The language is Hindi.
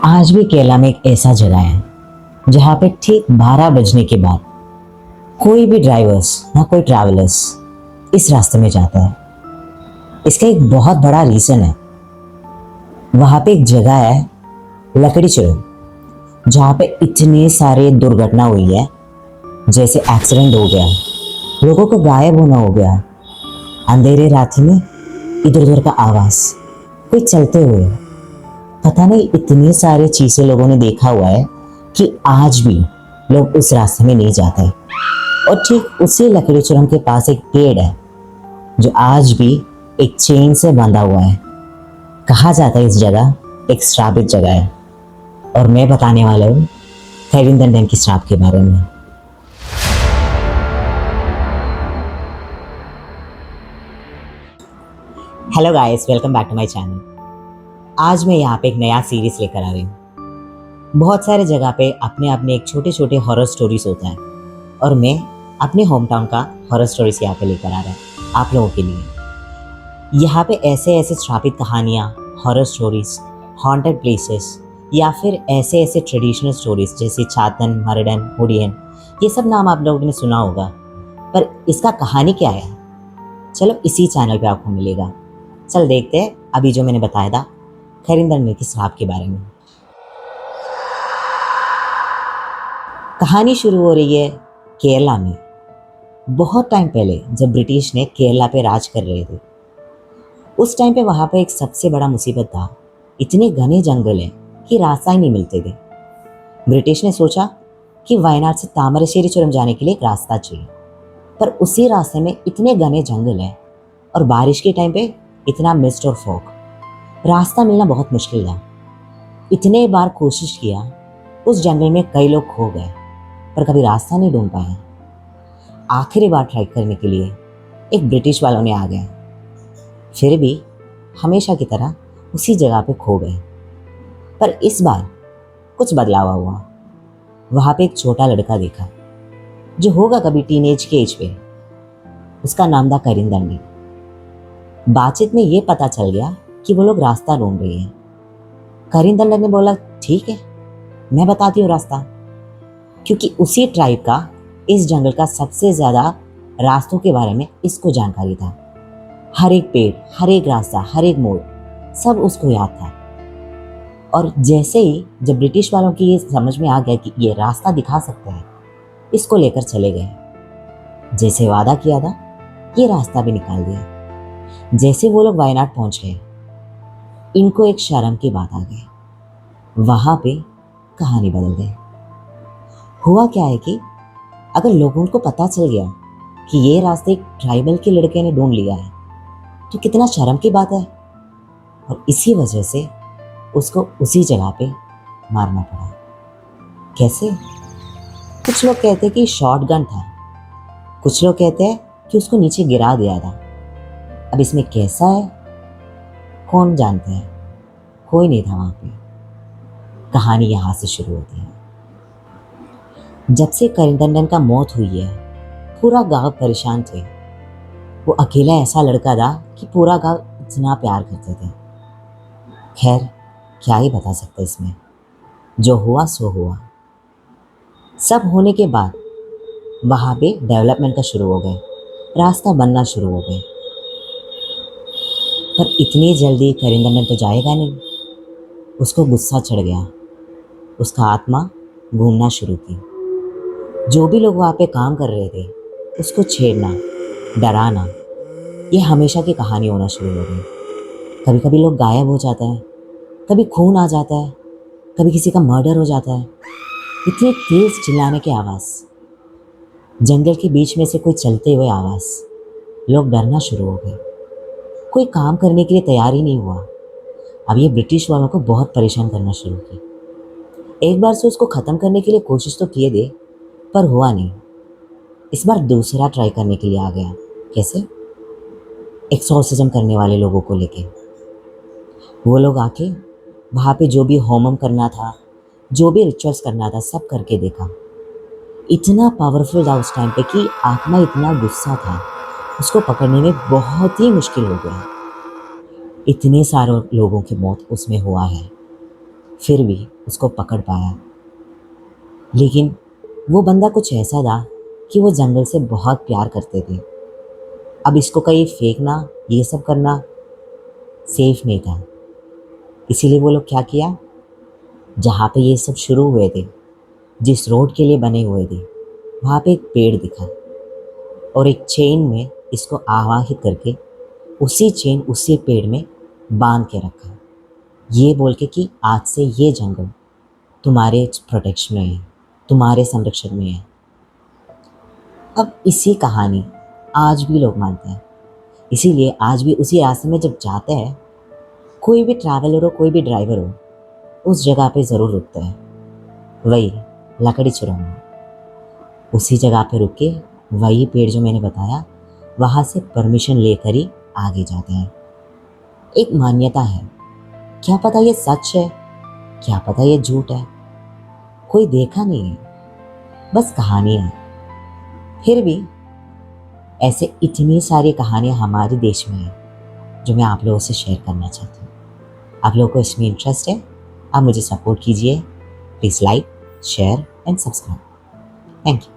आज भी केरला में एक ऐसा जगह है जहाँ पे ठीक 12 बजने के बाद कोई भी ड्राइवर्स ना कोई ट्रैवलर्स इस रास्ते में जाता है। इसका एक बहुत बड़ा रीज़न है। वहाँ पे एक जगह है लकड़ी चुरम, जहाँ पे इतने सारे दुर्घटना हुई है, जैसे एक्सीडेंट हो गया, लोगों को गायब होना हो गया, अंधेरे रात में इधर उधर का आवाज़, कोई चलते हुए, पता नहीं इतनी सारी चीज़ें लोगों ने देखा हुआ है कि आज भी लोग उस रास्ते में नहीं जाते। और ठीक उसी लकड़ी चुरम के पास एक पेड़ है जो आज भी एक चेन से बंधा हुआ है। कहा जाता है इस जगह एक श्रापित जगह है, और मैं बताने वाला हूँ खैरिंदन की श्राप के बारे में। Hello guys, welcome back to my channel. आज मैं यहाँ पे एक नया सीरीज लेकर आ रही हूँ। बहुत सारे जगह पे अपने अपने एक छोटे छोटे हॉरर स्टोरीज होता है, और मैं अपने होम टाउन का हॉरर स्टोरीज यहाँ पे लेकर आ रहा है आप लोगों के लिए। यहाँ पे ऐसे ऐसे श्रापित कहानियाँ, हॉरर स्टोरीज, हॉन्टेड प्लेसेस, या फिर ऐसे ऐसे ट्रेडिशनल स्टोरीज जैसे चातन, मरडन, हुडियन, ये सब नाम आप लोगों ने सुना होगा, पर इसका कहानी क्या है चलो इसी चैनल पे आपको मिलेगा। चल देखते हैं अभी जो मैंने बताया था खैरिंदन की श्राप के बारे में। कहानी शुरू हो रही है केरला में। बहुत टाइम पहले जब ब्रिटिश ने केरला पे राज कर रहे थे, उस टाइम पे वहाँ पे एक सबसे बड़ा मुसीबत था। इतने घने जंगल है कि रास्ता ही नहीं मिलते थे। ब्रिटिश ने सोचा कि वायनाड से तामरश्शेरी चुरम जाने के लिए एक रास्ता चाहिए, पर उसी रास्ते में इतने घने जंगल है और बारिश के टाइम पे इतना मिस्ट और फॉग, रास्ता मिलना बहुत मुश्किल था। इतने बार कोशिश किया, उस जंगल में कई लोग खो गए पर कभी रास्ता नहीं ढूंढ पाए। आखिरी बार ट्राई करने के लिए एक ब्रिटिश वालों ने आ गए, फिर भी हमेशा की तरह उसी जगह पे खो गए। पर इस बार कुछ बदलाव हुआ। वहाँ पे एक छोटा लड़का देखा जो होगा कभी टीनेज के एज पे। उसका नाम था करिंदन। बातचीत में ये पता चल गया कि वो लोग रास्ता ढूंढ रहे हैं। करिंदन ने बोला ठीक है, मैं बताती हूँ रास्ता, क्योंकि उसी ट्राइब का इस जंगल का सबसे ज़्यादा रास्तों के बारे में इसको जानकारी था। हर एक पेड़, हर एक रास्ता, हर एक मोड़, सब उसको याद था। और जैसे ही जब ब्रिटिश वालों की ये समझ में आ गया कि ये रास्ता दिखा सकते हैं, इसको लेकर चले गए। जैसे वादा किया था, ये रास्ता भी निकाल दिया। जैसे वो लोग वायनाड पहुंच गए, इनको एक शर्म की बात आ गई। वहां पे कहानी बदल गई। हुआ क्या है कि अगर लोगों को पता चल गया कि ये रास्ते एक ट्राइबल के लड़के ने ढूंढ लिया है, तो कितना शर्म की बात है। और इसी वजह से उसको उसी जगह पे मारना पड़ा। कैसे? कुछ लोग कहते हैं कि शॉट गन था, कुछ लोग कहते हैं कि उसको नीचे गिरा दिया था। अब इसमें कैसा है कौन जानते हैं, कोई नहीं था वहां पे। कहानी यहां से शुरू होती है। जब से करिंदन का मौत हुई है, पूरा गांव परेशान थे। वो अकेला ऐसा लड़का था कि पूरा गांव इतना प्यार करते थे। खैर, क्या ही बता सकते इसमें, जो हुआ सो हुआ। सब होने के बाद वहां पे डेवलपमेंट का शुरू हो गए, रास्ता बनना शुरू हो गए। पर इतनी जल्दी करिंदन तो जाएगा नहीं। उसको गुस्सा चढ़ गया। उसका आत्मा घूमना शुरू की। जो भी लोग वहाँ पे काम कर रहे थे, उसको छेड़ना, डराना, ये हमेशा की कहानी होना शुरू हो गई। कभी कभी लोग गायब हो जाते हैं, कभी खून आ जाता है, कभी किसी का मर्डर हो जाता है। इतनी तेज चिल्लाने की आवाज़, जंगल के बीच में से कोई चलते हुए आवाज़, लोग डरना शुरू हो गए। कोई काम करने के लिए तैयार ही नहीं हुआ। अब ये ब्रिटिश वालों को बहुत परेशान करना शुरू की। एक बार से उसको ख़त्म करने के लिए कोशिश तो किए थे, पर हुआ नहीं। इस बार दूसरा ट्राई करने के लिए आ गया। कैसे? एक्सोर्सिज्म करने वाले लोगों को लेके वो लोग आके वहाँ पे जो भी होमम करना था, जो भी रिचुअल्स करना था, सब करके देखा। इतना पावरफुल था उस टाइम पे कि आत्मा इतना गुस्सा था, उसको पकड़ने में बहुत ही मुश्किल हो गया। इतने सारे लोगों की मौत उसमें हुआ है, फिर भी उसको पकड़ पाया। लेकिन वो बंदा कुछ ऐसा था कि वो जंगल से बहुत प्यार करते थे। अब इसको कहीं फेंकना, ये सब करना सेफ नहीं था। इसीलिए वो लोग क्या किया, जहाँ पे ये सब शुरू हुए थे, जिस रोड के लिए बने हुए थे, वहाँ पे एक पेड़ दिखा और एक चेन में इसको आवाहित करके उसी चेन उसी पेड़ में बांध के रखा, ये बोल के कि आज से ये जंगल तुम्हारे प्रोटेक्शन में है, तुम्हारे संरक्षण में है। अब इसी कहानी आज भी लोग मानते हैं। इसीलिए आज भी उसी रास्ते में जब जाते हैं, कोई भी ट्रैवलर हो, कोई भी ड्राइवर हो, उस जगह पे ज़रूर रुकता है। वही लकड़ी चुराना, उसी जगह पे रुक के वही पेड़ जो मैंने बताया, वहाँ से परमिशन लेकर ही आगे जाते हैं। एक मान्यता है, क्या पता ये सच है, क्या पता ये झूठ है, कोई देखा नहीं है, बस कहानी है। फिर भी ऐसे इतनी सारी कहानियाँ हमारे देश में हैं जो मैं आप लोगों से शेयर करना चाहती हूँ। आप लोगों को इसमें इंटरेस्ट है, आप मुझे सपोर्ट कीजिए। Please like, share and subscribe. Thank you.